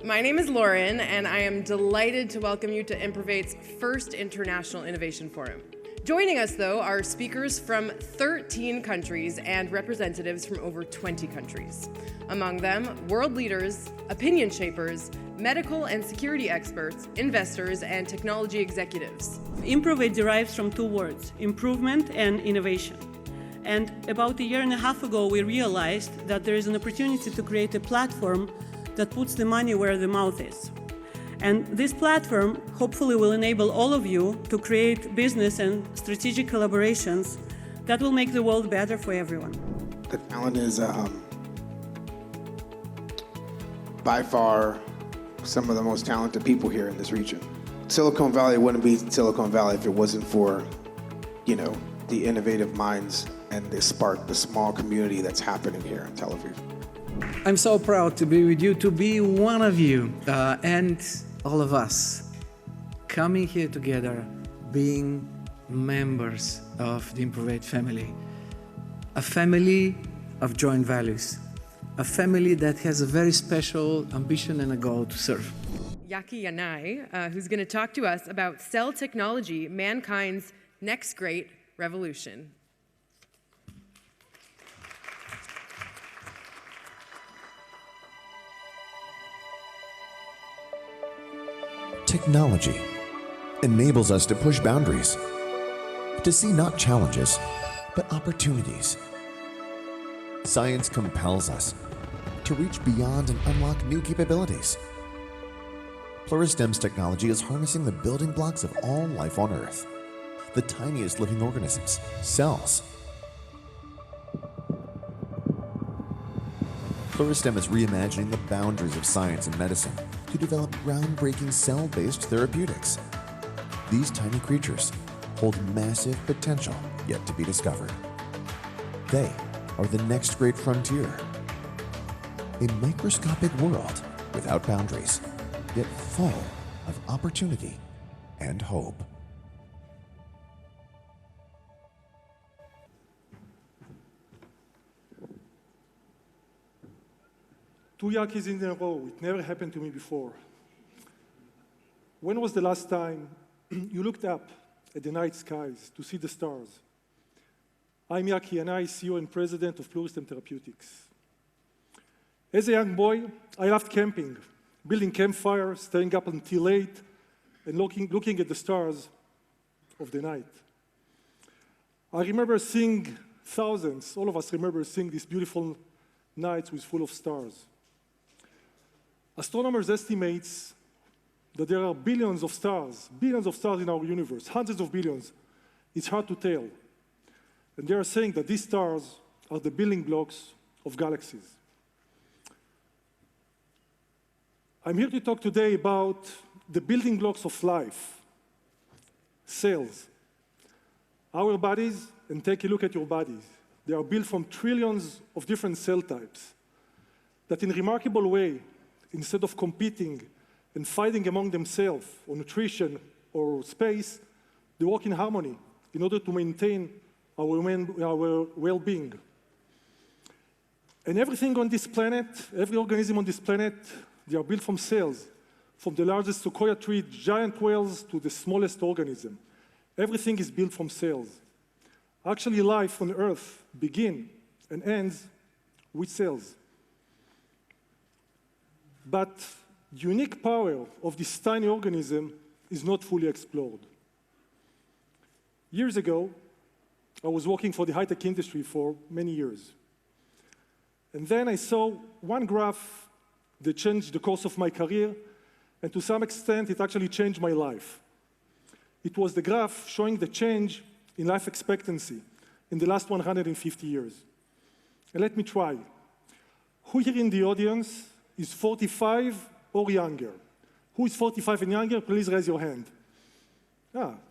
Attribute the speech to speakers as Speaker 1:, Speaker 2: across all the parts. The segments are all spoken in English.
Speaker 1: My name is Lauren, and I am delighted to welcome you to IMPROVATE's first International Innovation Forum. Joining us, though, are speakers from 13 countries and representatives from over 20 countries. Among them, world leaders, opinion shapers, medical and security experts, investors, and technology executives.
Speaker 2: IMPROVATE derives from two words, improvement and innovation. And about a year and a half ago, we realized that there is an opportunity to create a platform that puts the money where the mouth is. And this platform hopefully will enable all of you to create business and strategic collaborations that will make the world better for everyone.
Speaker 3: The talent is by far some of the most talented people here in this region. Silicon Valley wouldn't be Silicon Valley if it wasn't for, the innovative minds and the spark, the small community that's happening here in Tel Aviv.
Speaker 4: I'm so proud to be with you, to be one of you, and all of us coming here together, being members of the IMPROVATE family. A family of joint values. A family that has a very special ambition and a goal to serve.
Speaker 1: Yaky Yanay, who's going to talk to us about cell technology, mankind's next great revolution.
Speaker 5: Technology enables us to push boundaries, to see not challenges, but opportunities. Science compels us to reach beyond and unlock new capabilities. Pluristem's technology is harnessing the building blocks of all life on Earth, the tiniest living organisms, cells. Pluristem is reimagining the boundaries of science and medicine to develop groundbreaking cell-based therapeutics. These tiny creatures hold massive potential yet to be discovered. They are the next great frontier. A microscopic world without boundaries, yet full of opportunity and hope.
Speaker 6: Two Yakys in a row. It never happened to me before. When was the last time you looked up at the night skies to see the stars? I'm Yaky, and I'm CEO and President of Pluristem Therapeutics. As a young boy, I loved camping, building campfires, staying up until late, and looking at the stars of the night. I remember seeing thousands, all of us remember seeing these beautiful nights with full of stars. Astronomers estimate that there are billions of stars in our universe, hundreds of billions. It's hard to tell. And they are saying that these stars are the building blocks of galaxies. I'm here to talk today about the building blocks of life, cells. Our bodies, and take a look at your bodies, they are built from trillions of different cell types that in a remarkable way, instead of competing and fighting among themselves on nutrition or space, they work in harmony in order to maintain our well-being. And everything on this planet, every organism on this planet, they are built from cells, from the largest sequoia tree, giant whales, to the smallest organism. Everything is built from cells. Actually, life on Earth begins and ends with cells. But the unique power of this tiny organism is not fully explored. Years ago, I was working for the high-tech industry for many years. And then I saw one graph that changed the course of my career, and to some extent, it actually changed my life. It was the graph showing the change in life expectancy in the last 150 years. And let me try. Who here in the audience is 45 or younger? Who is 45 and younger? Please raise your hand.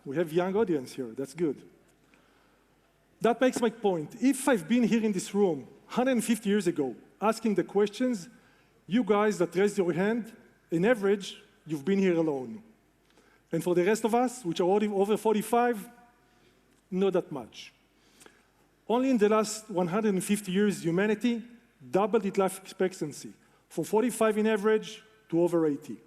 Speaker 6: We have a young audience here. That's good. That makes my point. If I've been here in this room 150 years ago asking the questions, you guys that raised your hand, in average, you've been here alone. And for the rest of us, which are already over 45, not that much. Only in the last 150 years, humanity doubled its life expectancy, from 45 in average to over 80.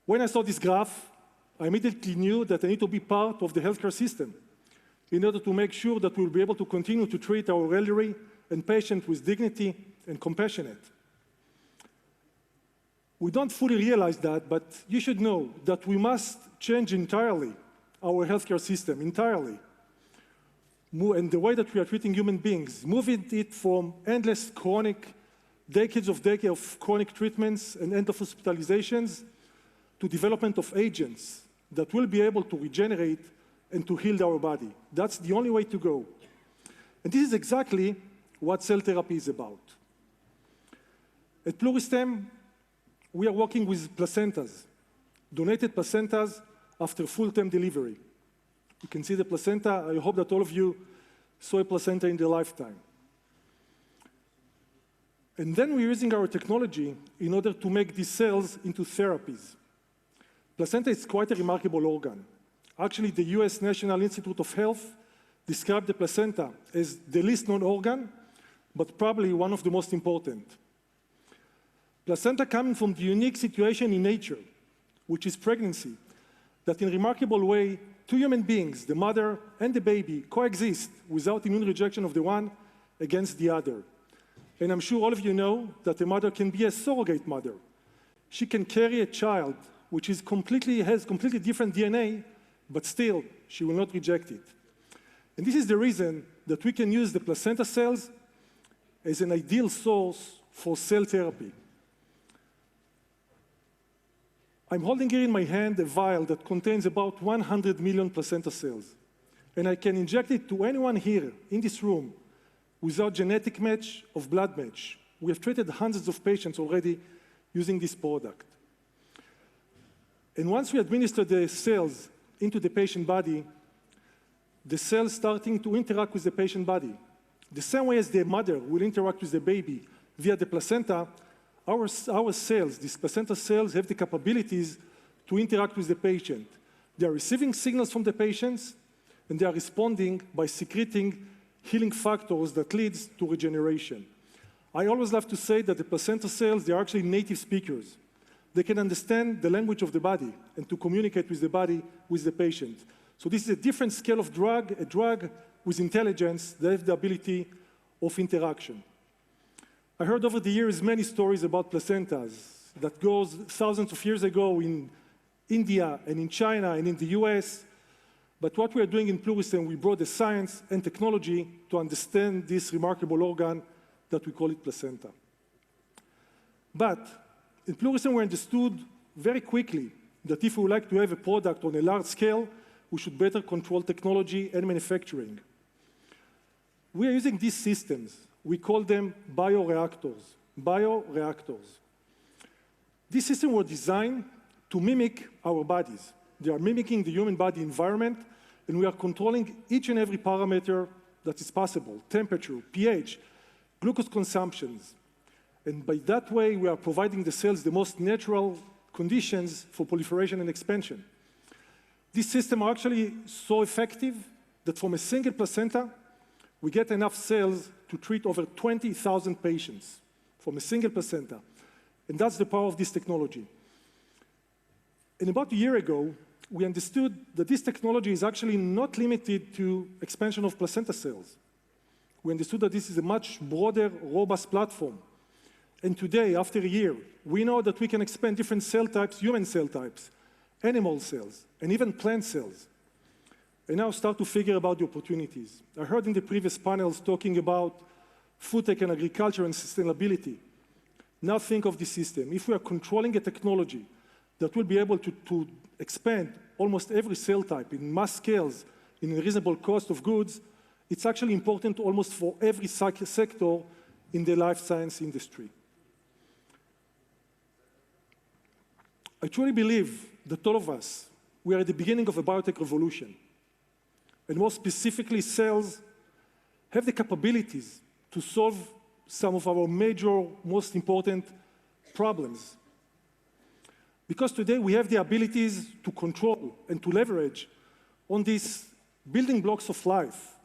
Speaker 6: When I saw this graph, I immediately knew that I need to be part of the healthcare system in order to make sure that we'll be able to continue to treat our elderly and patients with dignity and compassionate. We don't fully realize that, but you should know that we must change entirely our healthcare system, entirely. And the way that we are treating human beings, moving it from endless chronic, decades of chronic treatments and end of hospitalizations to development of agents that will be able to regenerate and to heal our body. That's the only way to go. And this is exactly what cell therapy is about. At Pluristem, we are working with placentas, donated placentas after full-term delivery. You can see the placenta. I hope that all of you saw a placenta in their lifetime. And then we're using our technology in order to make these cells into therapies. Placenta is quite a remarkable organ. Actually, the US National Institute of Health described the placenta as the least known organ, but probably one of the most important. Placenta coming from the unique situation in nature, which is pregnancy, that in a remarkable way, two human beings, the mother and the baby, coexist without immune rejection of the one against the other. And I'm sure all of you know that a mother can be a surrogate mother. She can carry a child which has completely different DNA, but still, she will not reject it. And this is the reason that we can use the placenta cells as an ideal source for cell therapy. I'm holding here in my hand a vial that contains about 100 million placenta cells. And I can inject it to anyone here in this room without genetic match or blood match. We have treated hundreds of patients already using this product. And once we administer the cells into the patient body, the cells starting to interact with the patient body. The same way as the mother will interact with the baby via the placenta, our cells, these placenta cells, have the capabilities to interact with the patient. They are receiving signals from the patients, and they are responding by secreting healing factors that leads to regeneration. I always love to say that the placenta cells, they are actually native speakers. They can understand the language of the body and to communicate with the body, with the patient. So this is a different scale of drug, a drug with intelligence that has the ability of interaction. I heard over the years many stories about placentas that goes thousands of years ago in India and in China and in the US. But what we are doing in Pluristem, we brought the science and technology to understand this remarkable organ that we call it placenta. But in Pluristem, we understood very quickly that if we would like to have a product on a large scale, we should better control technology and manufacturing. We are using these systems. We call them bioreactors. Bioreactors. These systems were designed to mimic our bodies. They are mimicking the human body environment, and we are controlling each and every parameter that is possible: temperature, pH, glucose consumptions. And by that way, we are providing the cells the most natural conditions for proliferation and expansion. These systems are actually so effective that from a single placenta, we get enough cells to treat over 20,000 patients from a single placenta. And that's the power of this technology. And about a year ago, we understood that this technology is actually not limited to expansion of placenta cells. We understood that this is a much broader, robust platform. And today, after a year, we know that we can expand different cell types, human cell types, animal cells, and even plant cells. And now start to figure about the opportunities. I heard in the previous panels talking about food tech and agriculture and sustainability. Now think of this system. If we are controlling a technology that will be able to expand almost every cell type in mass scales in a reasonable cost of goods, it's actually important almost for every sector in the life science industry. I truly believe that all of us, we are at the beginning of a biotech revolution. And more specifically, cells have the capabilities to solve some of our major, most important problems. Because today we have the abilities to control and to leverage on these building blocks of life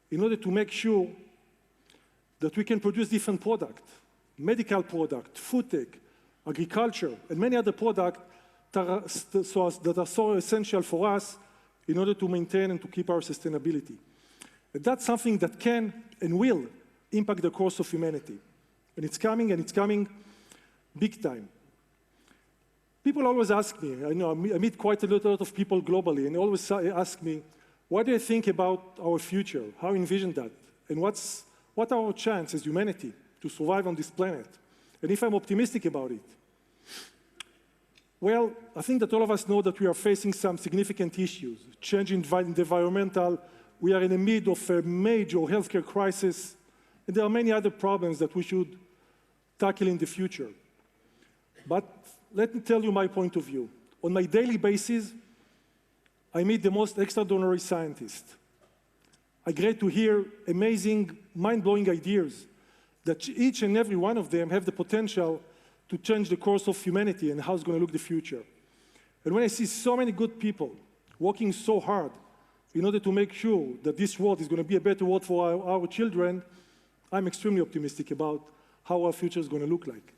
Speaker 6: in order to make sure that we can produce different products, medical product, food tech, agriculture, and many other products that are so essential for us in order to maintain and to keep our sustainability. And that's something that can and will impact the course of humanity. And it's coming big time. People always ask me, I know I meet quite a lot of people globally, and they always ask me, what do you think about our future? How envision that? And what are our chances as humanity to survive on this planet? And if I'm optimistic about it? Well, I think that all of us know that we are facing some significant issues. Change in the environmental, we are in the midst of a major healthcare crisis, and there are many other problems that we should tackle in the future. But let me tell you my point of view. On my daily basis, I meet the most extraordinary scientists. I get to hear amazing, mind-blowing ideas that each and every one of them have the potential to change the course of humanity and how it's going to look the future. And when I see so many good people working so hard in order to make sure that this world is going to be a better world for our children, I'm extremely optimistic about how our future is going to look like.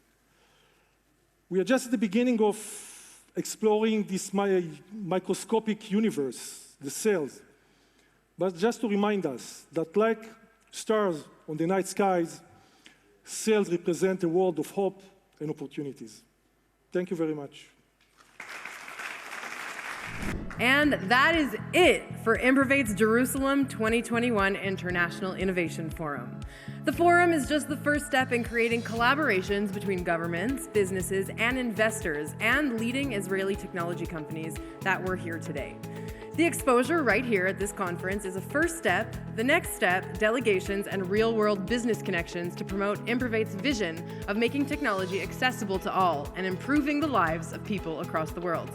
Speaker 6: We are just at the beginning of exploring this microscopic universe, the cells. But just to remind us that like stars on the night skies, cells represent a world of hope and opportunities. Thank you very much.
Speaker 1: And that is it for IMPROVATE's Jerusalem 2021 International Innovation Forum. The forum is just the first step in creating collaborations between governments, businesses, and investors, and leading Israeli technology companies that were here today. The exposure right here at this conference is a first step. The next step, delegations and real-world business connections to promote IMPROVATE's vision of making technology accessible to all and improving the lives of people across the world.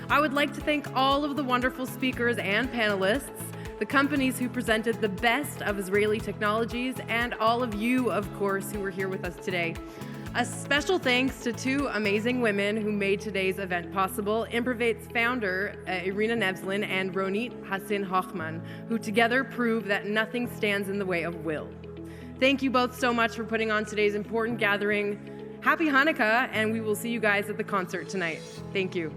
Speaker 1: I would like to thank all of the wonderful speakers and panelists, the companies who presented the best of Israeli technologies, and all of you, of course, who were here with us today. A special thanks to two amazing women who made today's event possible, IMPROVATE's founder, Irina Nevzlin, and Ronit Hassin-Hochman, who together prove that nothing stands in the way of will. Thank you both so much for putting on today's important gathering. Happy Hanukkah, and we will see you guys at the concert tonight. Thank you.